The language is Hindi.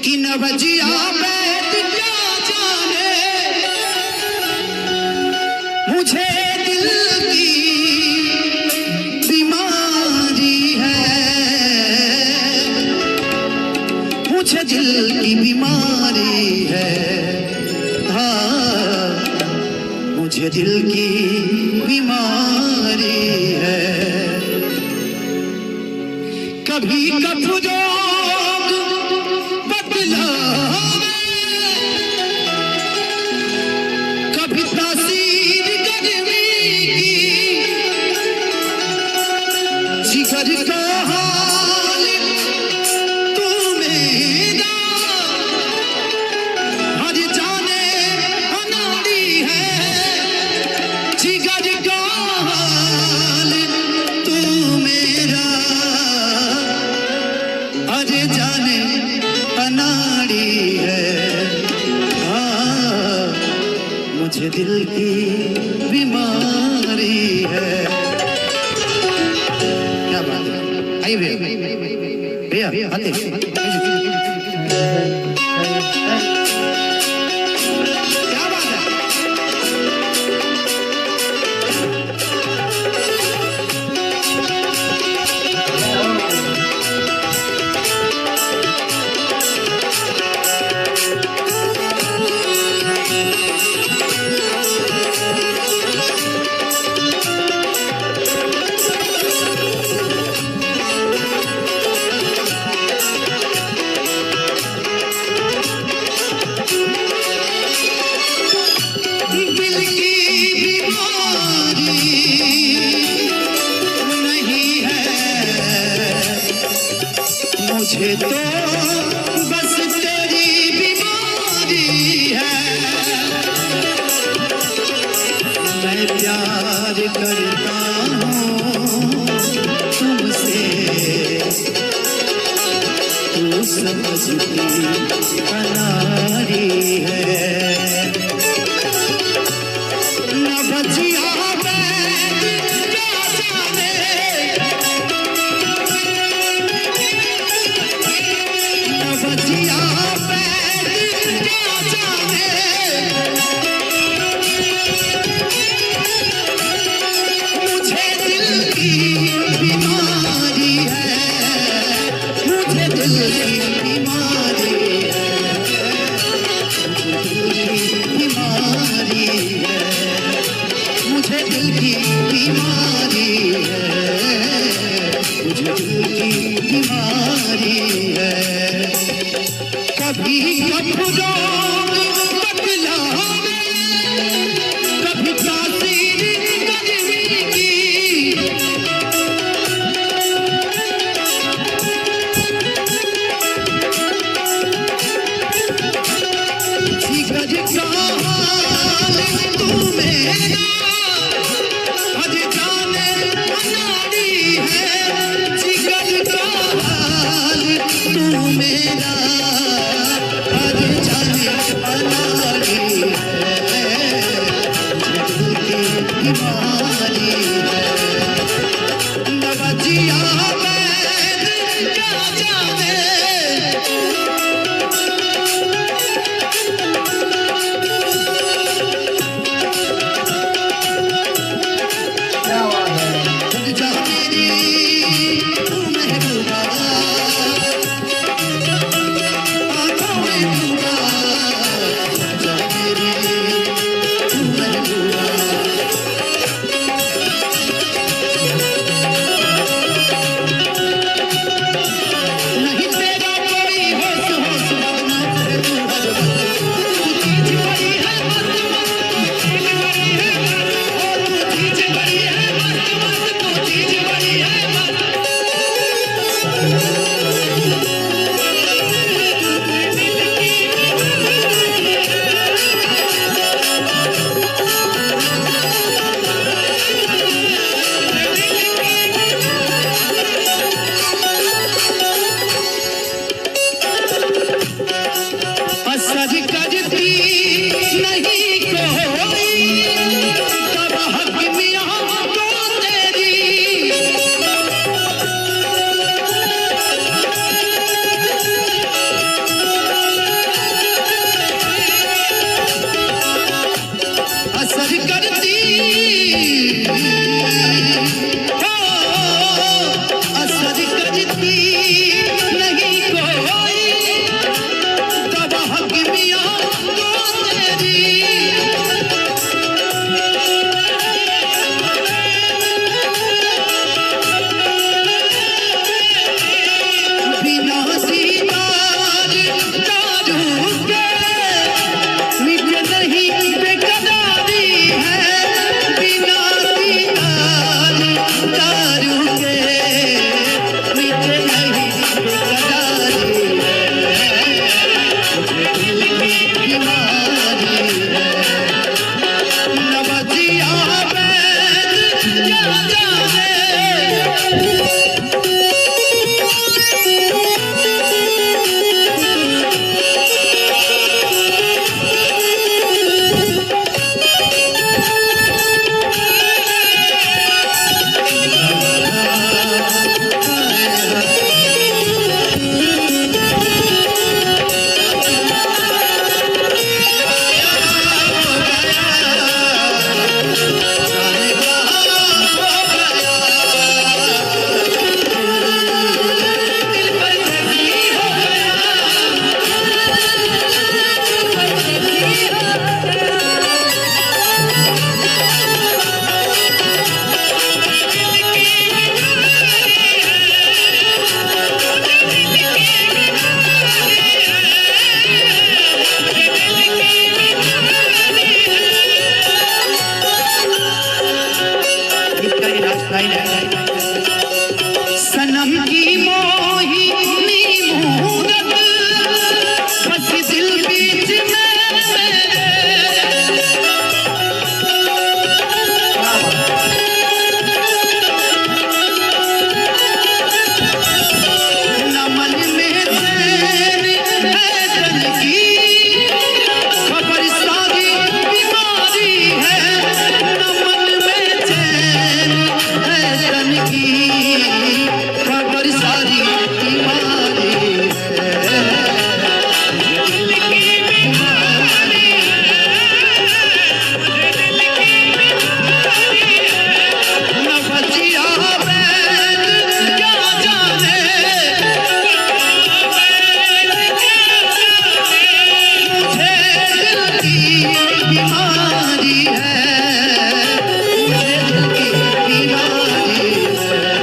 कि नवजिया बैठ क्या जाने मुझे दिल की बीमारी है, मुझे दिल की बीमारी है, हाँ मुझे दिल की बीमारी है। कभी कभी कभी तासीर गर्मी की, जिगर का हाल तू मेरा हर जाने अनाड़ी है, जिगर का हाल तू मेरा हर जाने अनाड़ी है, मुझे दिल की बीमारी है। क्या बात है, आइए भैया आते क्या बात है। मुझे तो बस तेरी बीमारी है, मैं प्यार करता हूँ तुमसे, तू समझती अनारी है। नवजिया बैठ क्या जाने नवजिया बैठ क्या जाने मुझे दिल की बीमारी है, मुझे दिल की बीमारी है, मुझे दिल की बीमारी है, मुझे दिल की बीमारी है। कभी कभी बदलावे, कभी तासीर गर्मी की, जिगर का हाल तू मेरा हर जाने अनाड़ी है, जिगर का हाल तू मेरा हर जाने अनाड़ी है, मुझे दिल की बीमारी है। नवजिया बैठ क्या जाने की वाटे